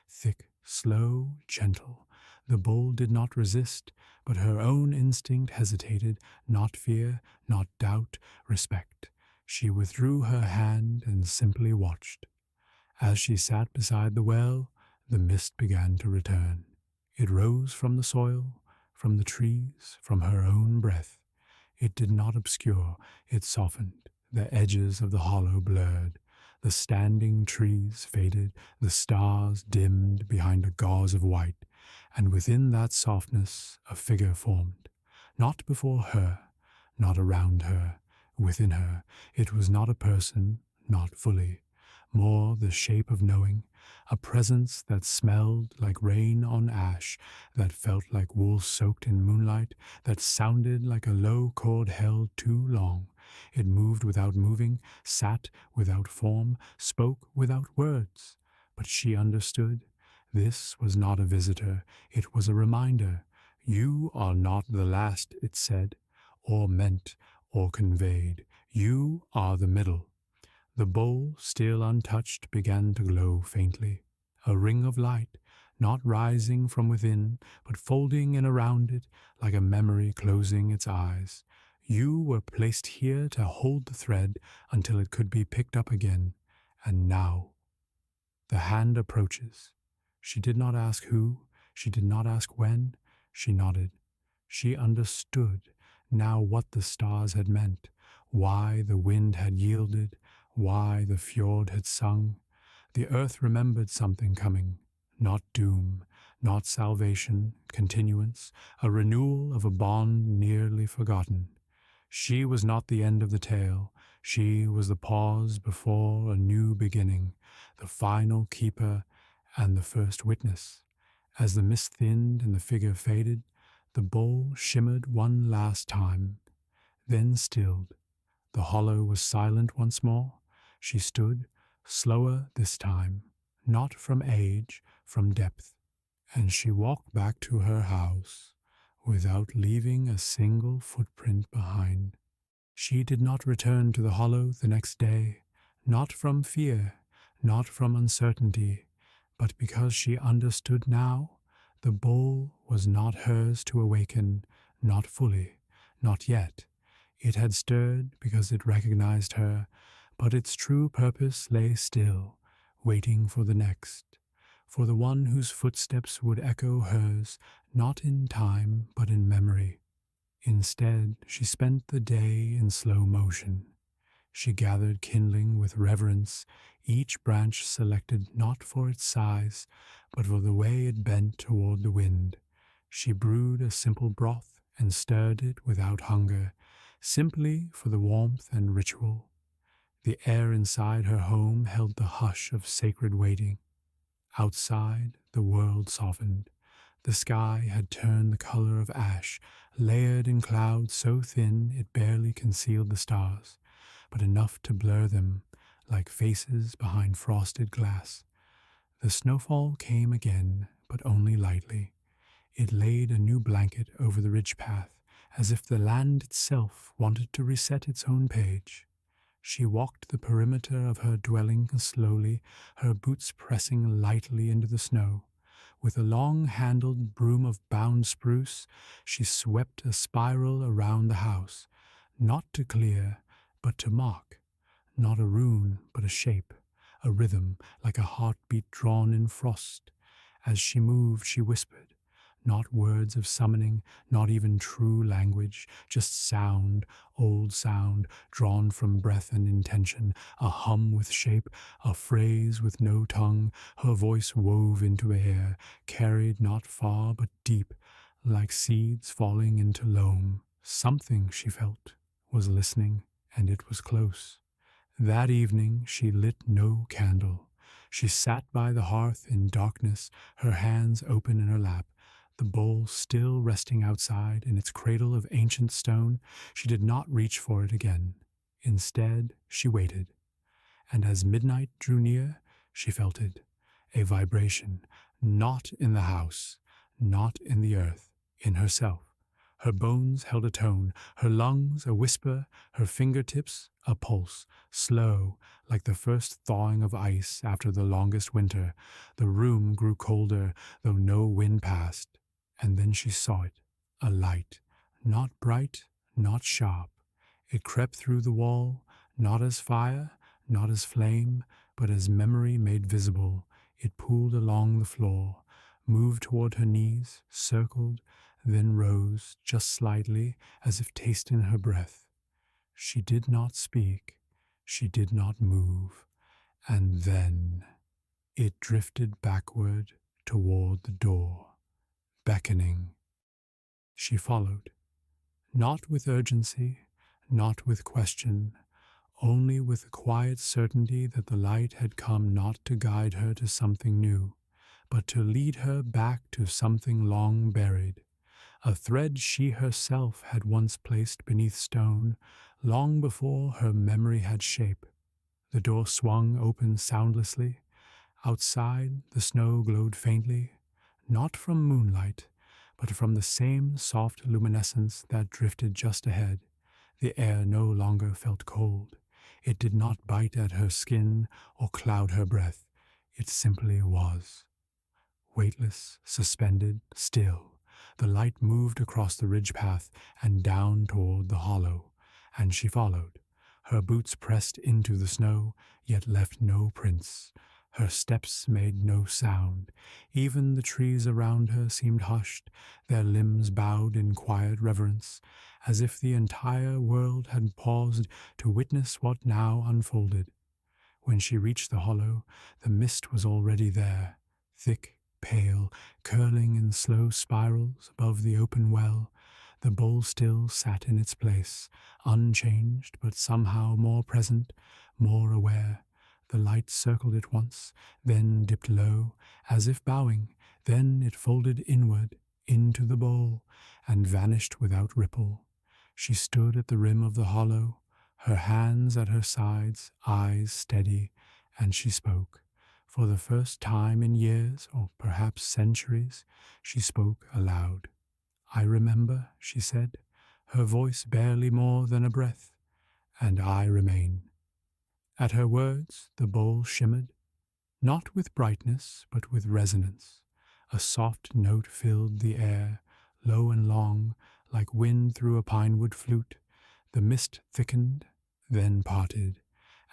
Thick, slow, gentle. The bowl did not resist, but her own instinct hesitated, not fear, not doubt, respect. She withdrew her hand and simply watched. As she sat beside the well, the mist began to return. It rose from the soil, from the trees, from her own breath. It did not obscure, it softened. The edges of the hollow blurred. The standing trees faded, the stars dimmed behind a gauze of white, and within that softness a figure formed. Not before her, not around her, within her. It was not a person, not fully. More the shape of knowing, a presence that smelled like rain on ash, that felt like wool soaked in moonlight, that sounded like a low chord held too long. It moved without moving, sat without form, spoke without words. But she understood. This was not a visitor, it was a reminder. You are not the last, it said, or meant, or conveyed. You are the middle. The bowl, still untouched, began to glow faintly. A ring of light, not rising from within, but folding in around it like a memory closing its eyes. You were placed here to hold the thread until it could be picked up again. And now, the hand approaches. She did not ask who, she did not ask when, she nodded. She understood now what the stars had meant, why the wind had yielded, why the fjord had sung. The earth remembered something coming, not doom, not salvation, continuance, a renewal of a bond nearly forgotten. She was not the end of the tale, she was the pause before a new beginning, the final keeper and the first witness. As the mist thinned and the figure faded, the bowl shimmered one last time, then stilled. The hollow was silent once more. She stood, slower this time, not from age, from depth, and she walked back to her house without leaving a single footprint behind. She did not return to the hollow the next day, not from fear, not from uncertainty, but because she understood now the bowl was not hers to awaken, not fully, not yet. It had stirred because it recognized her, but its true purpose lay still, waiting for the next, for the one whose footsteps would echo hers, not in time, but in memory. Instead, she spent the day in slow motion. She gathered kindling with reverence, each branch selected not for its size, but for the way it bent toward the wind. She brewed a simple broth and stirred it without hunger, simply for the warmth and ritual. The air inside her home held the hush of sacred waiting. Outside, the world softened. The sky had turned the color of ash, layered in clouds so thin it barely concealed the stars, but enough to blur them like faces behind frosted glass. The snowfall came again, but only lightly. It laid a new blanket over the ridge path, as if the land itself wanted to reset its own page. She walked the perimeter of her dwelling slowly, her boots pressing lightly into the snow. With a long-handled broom of bound spruce, she swept a spiral around the house, not to clear, but to mark, not a rune, but a shape, a rhythm like a heartbeat drawn in frost. As she moved, she whispered, not words of summoning, not even true language, just sound, old sound, drawn from breath and intention, a hum with shape, a phrase with no tongue, her voice wove into air, carried not far but deep, like seeds falling into loam. Something, she felt, was listening, and it was close. That evening she lit no candle. She sat by the hearth in darkness, her hands open in her lap, the bowl still resting outside in its cradle of ancient stone. She did not reach for it again. Instead, she waited, and as midnight drew near, she felt it, a vibration, not in the house, not in the earth, in herself. Her bones held a tone, her lungs a whisper, her fingertips a pulse, slow, like the first thawing of ice after the longest winter. The room grew colder, though no wind passed, and then she saw it, a light, not bright, not sharp. It crept through the wall, not as fire, not as flame, but as memory made visible. It pooled along the floor, moved toward her knees, circled, then rose just slightly, as if tasting her breath. She did not speak, she did not move, and then it drifted backward toward the door, beckoning. She followed, not with urgency, not with question, only with a quiet certainty that the light had come not to guide her to something new, but to lead her back to something long buried, a thread she herself had once placed beneath stone, long before her memory had shape. The door swung open soundlessly. Outside, the snow glowed faintly, not from moonlight, but from the same soft luminescence that drifted just ahead. The air no longer felt cold. It did not bite at her skin or cloud her breath. It simply was. Weightless, suspended, still. The light moved across the ridge path and down toward the hollow, and she followed. Her boots pressed into the snow, yet left no prints. Her steps made no sound. Even the trees around her seemed hushed, their limbs bowed in quiet reverence, as if the entire world had paused to witness what now unfolded. When she reached the hollow, the mist was already there, thick, pale, curling in slow spirals above the open well. The bowl still sat in its place, unchanged, but somehow more present, more aware. The light circled it once, then dipped low, as if bowing, then it folded inward, into the bowl, and vanished without ripple. She stood at the rim of the hollow, her hands at her sides, eyes steady, and she spoke. For the first time in years, or perhaps centuries, she spoke aloud. "I remember," she said, her voice barely more than a breath, "and I remain." At her words, the bowl shimmered, not with brightness, but with resonance. A soft note filled the air, low and long, like wind through a pinewood flute. The mist thickened, then parted,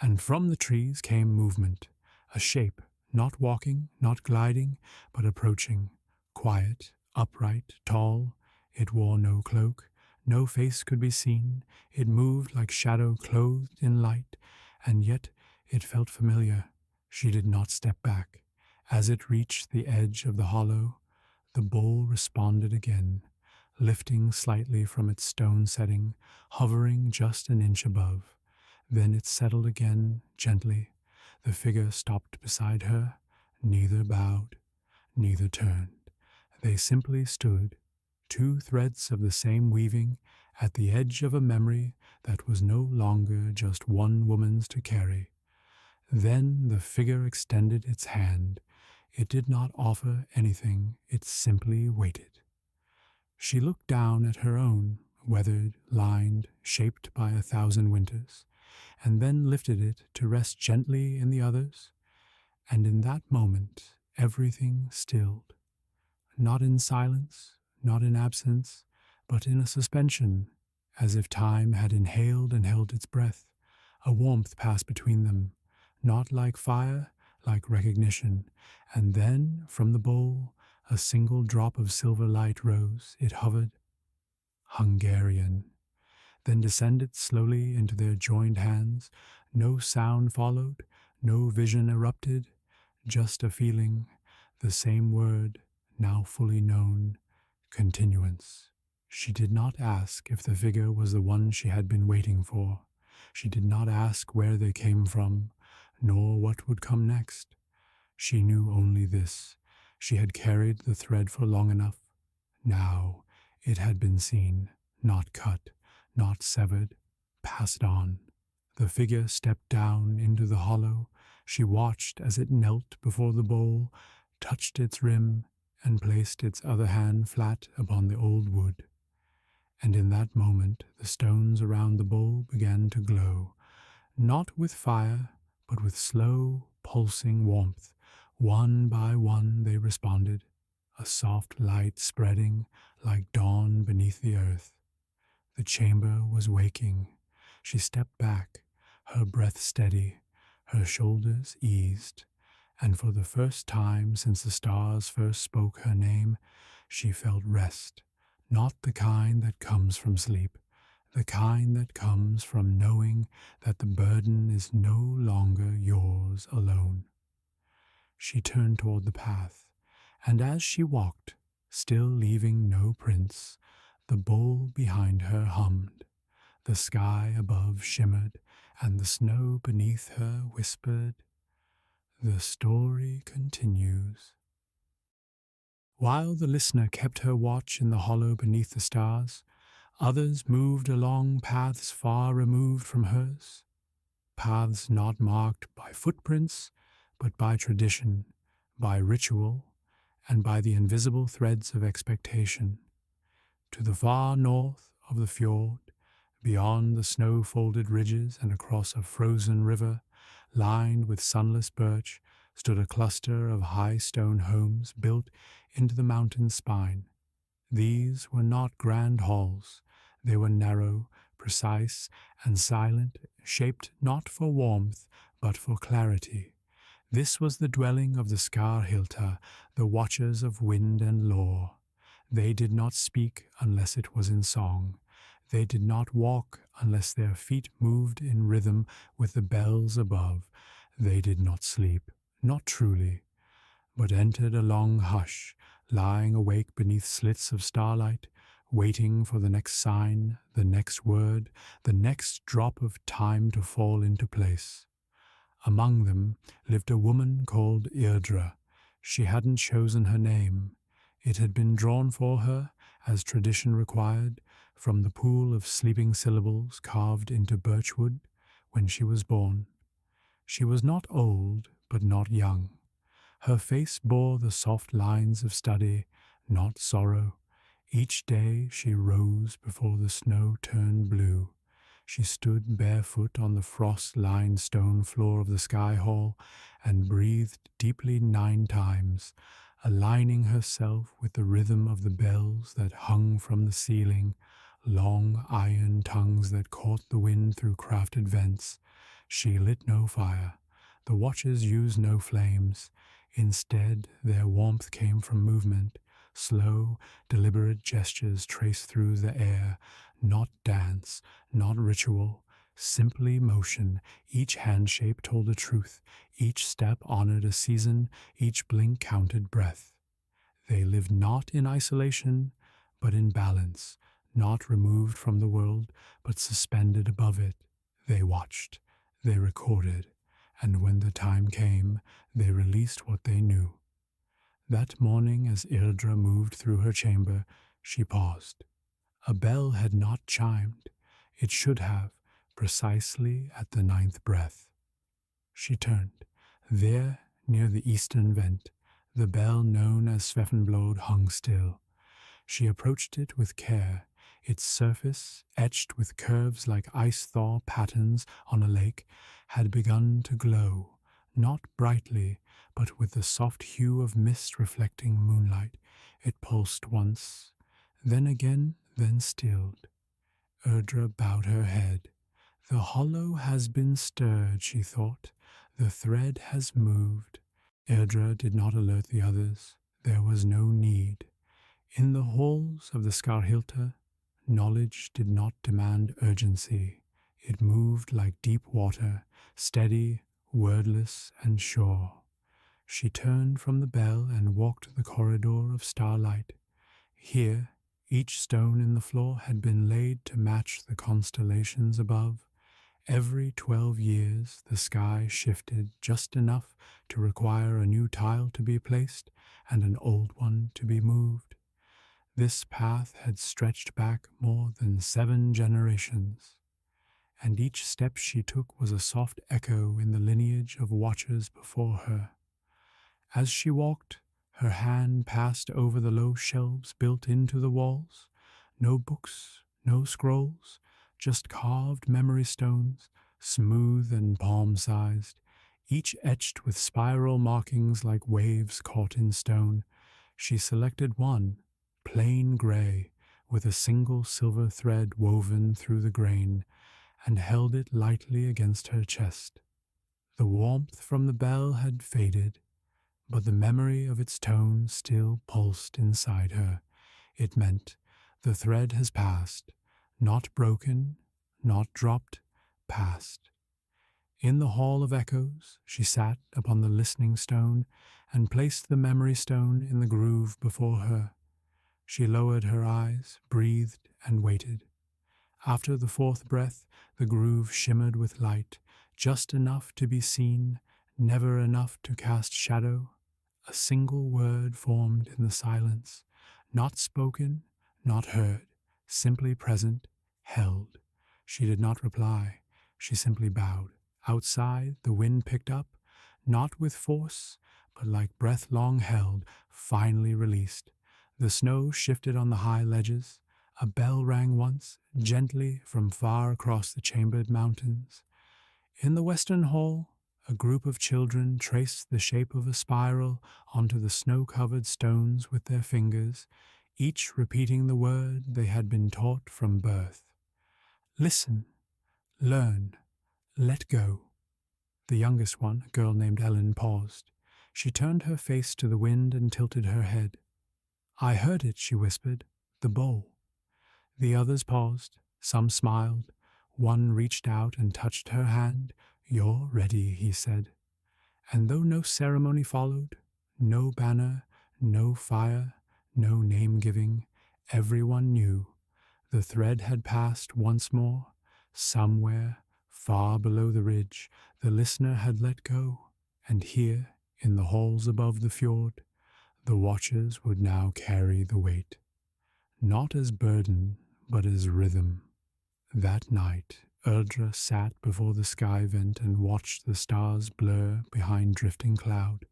and from the trees came movement, a shape, not walking, not gliding, but approaching, quiet, upright, tall. It wore no cloak, no face could be seen. It moved like shadow clothed in light, and yet it felt familiar. She did not step back. As it reached the edge of the hollow, the bowl responded again, lifting slightly from its stone setting, hovering just an inch above. Then it settled again, gently. The figure stopped beside her, neither bowed, neither turned. They simply stood, two threads of the same weaving, at the edge of a memory that was no longer just one woman's to carry. Then the figure extended its hand. It did not offer anything, it simply waited. She looked down at her own, weathered, lined, shaped by 1,000 winters, and then lifted it to rest gently in the others. And in that moment, everything stilled, not in silence, not in absence, but in a suspension, as if time had inhaled and held its breath, A warmth passed between them, not like fire, like recognition, and then, from the bowl, a single drop of silver light rose. It hovered, Hungarian, then descended slowly into their joined hands. No sound followed, no vision erupted, just a feeling, the same word, now fully known, continuance. She did not ask if the figure was the one she had been waiting for. She did not ask where they came from, nor what would come next. She knew only this. She had carried the thread for long enough. Now it had been seen, not cut, not severed, passed on. The figure stepped down into the hollow. She watched as it knelt before the bowl, touched its rim, and placed its other hand flat upon the old wood. And in that moment the stones around the bowl began to glow, not with fire, but with slow, pulsing warmth. One by one they responded, a soft light spreading like dawn beneath the earth. The chamber was waking. She stepped back, her breath steady, her shoulders eased, and for the first time since the stars first spoke her name, she felt rest, not the kind that comes from sleep, the kind that comes from knowing that the burden is no longer yours alone. She turned toward the path, and as she walked, still leaving no prints, the bowl behind her hummed, the sky above shimmered, and the snow beneath her whispered, "The story continues." While the listener kept her watch in the hollow beneath the stars, others moved along paths far removed from hers, paths not marked by footprints, but by tradition, by ritual, and by the invisible threads of expectation. To the far north of the fjord, beyond the snow-folded ridges and across a frozen river, lined with sunless birch, stood a cluster of high stone homes built into the mountain spine. These were not grand halls. They were narrow, precise, and silent, shaped not for warmth, but for clarity. This was the dwelling of the Skarhilta, the watchers of wind and lore. They did not speak unless it was in song. They did not walk unless their feet moved in rhythm with the bells above. They did not sleep, not truly, but entered a long hush, lying awake beneath slits of starlight, waiting for the next sign, the next word, the next drop of time to fall into place. Among them lived a woman called Irdra. She hadn't chosen her name. It had been drawn for her, as tradition required, from the pool of sleeping syllables carved into birchwood when she was born. She was not old, but not young. Her face bore the soft lines of study, not sorrow. Each day she rose before the snow turned blue. She stood barefoot on the frost-lined stone floor of the sky hall and breathed deeply 9 times, aligning herself with the rhythm of the bells that hung from the ceiling, long iron tongues that caught the wind through crafted vents. She lit no fire. The watchers used no flames. Instead, their warmth came from movement, slow, deliberate gestures traced through the air, not dance, not ritual, simply motion. Each handshape told a truth, each step honored a season, each blink counted breath. They lived not in isolation, but in balance, not removed from the world, but suspended above it. They watched, they recorded, and when the time came, they released what they knew. That morning, as Irdra moved through her chamber, she paused. A bell had not chimed. It should have, precisely at the 9th breath. She turned. There, near the eastern vent, the bell known as Svefnblod hung still. She approached it with care. Its surface, etched with curves like ice-thaw patterns on a lake, had begun to glow, not brightly, but with the soft hue of mist reflecting moonlight. It pulsed once, then again, then stilled. Erdra bowed her head. The hollow has been stirred, she thought. The thread has moved. Erdra did not alert the others. There was no need. In the halls of the Skarhilta, knowledge did not demand urgency. It moved like deep water, steady, wordless, and sure. She turned from the bell and walked the corridor of starlight. Here, each stone in the floor had been laid to match the constellations above. Every 12 years, the sky shifted just enough to require a new tile to be placed and an old one to be moved. This path had stretched back more than 7 generations, and each step she took was a soft echo in the lineage of watchers before her. As she walked, her hand passed over the low shelves built into the walls. No books, no scrolls, just carved memory stones, smooth and palm-sized, each etched with spiral markings like waves caught in stone. She selected one, plain gray, with a single silver thread woven through the grain, and held it lightly against her chest. The warmth from the bell had faded, but the memory of its tone still pulsed inside her. It meant the thread has passed, not broken, not dropped, passed. In the hall of echoes, she sat upon the listening stone and placed the memory stone in the groove before her. She lowered her eyes, breathed, and waited. After the 4th breath, the groove shimmered with light, just enough to be seen, never enough to cast shadow. A single word formed in the silence, not spoken, not heard, simply present, held. She did not reply. She simply bowed. Outside, the wind picked up, not with force, but like breath long held, finally released. The snow shifted on the high ledges. A bell rang once, gently from far across the chambered mountains. In the western hall, a group of children traced the shape of a spiral onto the snow-covered stones with their fingers, each repeating the word they had been taught from birth. Listen, learn, let go. The youngest one, a girl named Ellen, paused. She turned her face to the wind and tilted her head. I heard it, she whispered, the bowl. The others paused. Some smiled. One reached out and touched her hand. You're ready, he said. And though no ceremony followed, no banner, no fire, no name-giving, everyone knew the thread had passed once more. Somewhere, far below the ridge, the listener had let go, and here, in the halls above the fjord, the watchers would now carry the weight, not as burden, but as rhythm. That night, Erdra sat before the sky vent and watched the stars blur behind drifting cloud.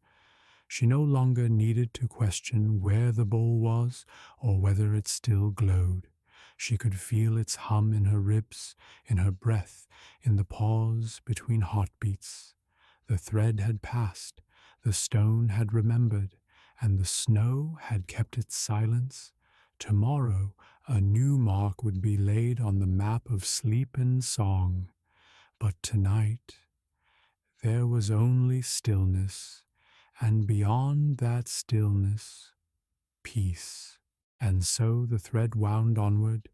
She no longer needed to question where the bowl was or whether it still glowed. She could feel its hum in her ribs, in her breath, in the pause between heartbeats. The thread had passed, the stone had remembered, and the snow had kept its silence. Tomorrow, a new mark would be laid on the map of sleep and song. But tonight, there was only stillness, and beyond that stillness, peace. And so the thread wound onward,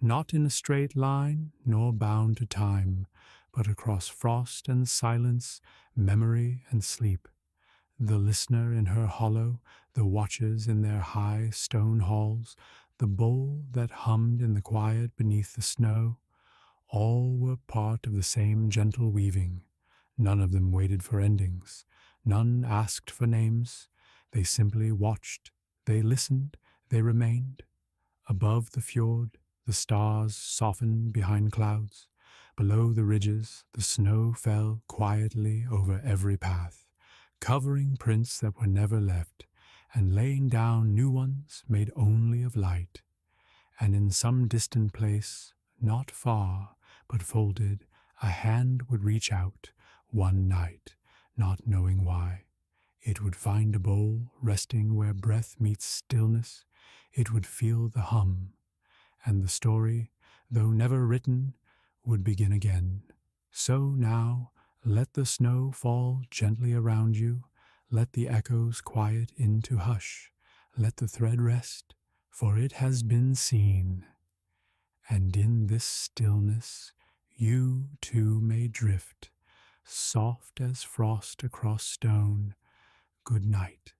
not in a straight line, nor bound to time, but across frost and silence, memory and sleep. The listener in her hollow, the watchers in their high stone halls, the bowl that hummed in the quiet beneath the snow, all were part of the same gentle weaving. None of them waited for endings. None asked for names. They simply watched. They listened. They remained. Above the fjord, the stars softened behind clouds. Below the ridges, the snow fell quietly over every path, covering prints that were never left, and laying down new ones made only of light. And in some distant place, not far, but folded, a hand would reach out, one night, not knowing why. It would find a bowl resting where breath meets stillness. It would feel the hum. And the story, though never written, would begin again. So now, let the snow fall gently around you, let the echoes quiet into hush, let the thread rest, for it has been seen. And in this stillness, you too may drift, soft as frost across stone. Good night.